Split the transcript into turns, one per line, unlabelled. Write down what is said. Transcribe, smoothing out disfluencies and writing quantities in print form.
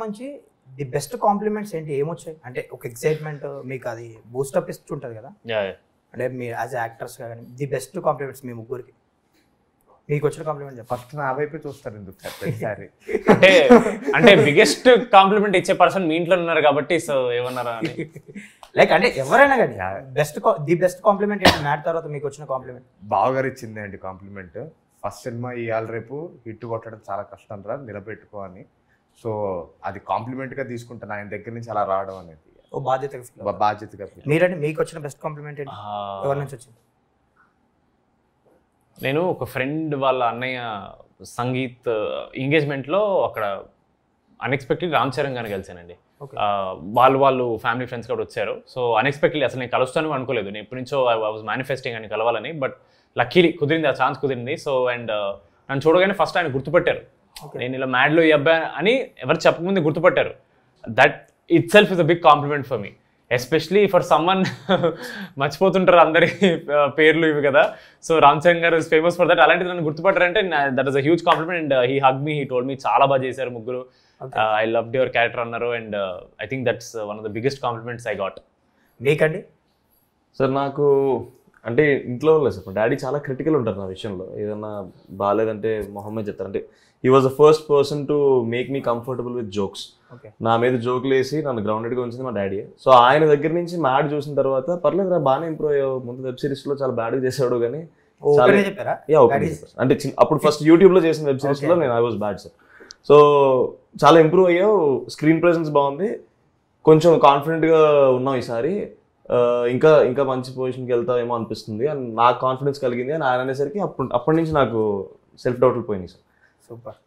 సంబంధించి the best compliments ఏంటి, ఏమొచ్చాయి అంటే ఒక ఎక్సైట్మెంట్ మీకు అది బూస్టప్ ఇస్తుంటుంది కదా, అంటే మీరు యాజ్ యాక్టర్స్ కానీ ది బెస్ట్ కాంప్లిమెంట్స్ మీ ముగ్గురికి మీకు వచ్చిన కాంప్లిమెంట్ చెప్పండి.
ఫస్ట్ నా వైపే చూస్తారు ఎందుకు సార్ ప్రతిసారి?
అంటే బిగ్గెస్ట్ కాంప్లిమెంట్ ఇచ్చే పర్సన్ మీ ఇంట్లో ఉన్నారు కాబట్టి సో ఏమన్నారా అని.
లైక్ అంటే ఎవరైనా కానీ ది బెస్ట్ కాంప్లిమెంట్ ఏంటి మ్యాట్ తర్వాత మీకు వచ్చిన కాంప్లిమెంట్?
బావగారు ఇచ్చింది అండి కాంప్లిమెంట్. ఫస్ట్ సినిమా ఇవాళ రేపు హిట్ కొట్టడం చాలా కష్టం రా, నిలబెట్టుకో అని. సో అది కాంప్లిమెంట్గా తీసుకుంటాను ఆయన దగ్గర నుంచి అలా రావడం అనేది.
ఓ బాధ్యతగా మీరంటే మీకు వచ్చిన బెస్ట్ కాంప్లిమెంట్ ఏంటి, ఎవరి నుంచి వచ్చింది?
నేను ఒక ఫ్రెండ్ వాళ్ళ అన్నయ్య సంగీత్ ఎంగేజ్మెంట్లో అక్కడ అన్ఎక్స్పెక్టెడ్ రామ్ చరణ్ గారిని కలిసానండి. వాళ్ళు ఫ్యామిలీ ఫ్రెండ్స్ కూడా వచ్చారు. సో అన్ఎక్స్పెక్టెడ్లీ అసలు నేను కలుస్తాను అనుకోలేదు, నేను ఎప్పటి నుంచో ఐ వాజ్ మేనిఫెస్టింగ్ అని కలవాలని. బట్ లక్కీలీ కుదిరింది, ఆ ఛాన్స్ కుదిరింది. సో అండ్ నన్ను చూడగానే ఫస్ట్ ఆయన గుర్తుపట్టారు, నేను ఇలా మ్యాడ్లో ఈ అబ్బాయి అని ఎవరు చెప్పకముందే గుర్తుపట్టారు. That itself is a big compliment for me, especially for someone. మర్చిపోతుంటారు అందరి పేర్లు ఇవి కదా. సో రామ్ చరణ్ గారు ఇస్ ఫేమస్ ఫర్ దట్. అలాంటిది నన్ను గుర్తుపట్టారంటే that is a huge compliment. And he hug me, he told me చాలా బాగా చేశారు ముగ్గురు, ఐ లవ్డ్ యువర్ క్యారెక్టర్ అన్నారు. And I think that's one of the biggest compliments I got.
మీకండి?
Sir నాకు అంటే ఇంట్లో లేదు సార్, డాడీ చాలా క్రిటికల్ ఉంటారు నా విషయంలో. ఏదన్నా బాగాలేదంటే మొహమ్మద్ చెప్తారు. అంటే he was the first person to make me comfortable with jokes. నా మీద జోకులు వేసి నన్ను గ్రౌండెడ్గా ఉంచింది మా డాడీ. సో ఆయన దగ్గర నుంచి మ్యాడ్ చూసిన తర్వాత పర్లేదు రా బాగానే ఇంప్రూవ్ అయ్యావు, ముందు వెబ్ సిరీస్లో చాలా బ్యాడ్గా చేసాడు కానీ అంటే అప్పుడు ఫస్ట్ యూట్యూబ్లో చేసిన వెబ్ సిరీస్లో నేను I was bad sir. So చాలా ఇంప్రూవ్ అయ్యావు, స్క్రీన్ ప్రెజెన్స్ బాగుంది, కొంచెం కాన్ఫిడెంట్గా ఉన్నావు ఈసారి, ఇంకా ఇంకా మంచి పొజిషన్కి వెళ్తావేమో అనిపిస్తుంది అని నాకు కాన్ఫిడెన్స్ కలిగింది అని ఆయన అనేసరికి అప్పటి నుంచి నాకు సెల్ఫ్ డౌట్లు పోయినాయి సార్.
సూపర్.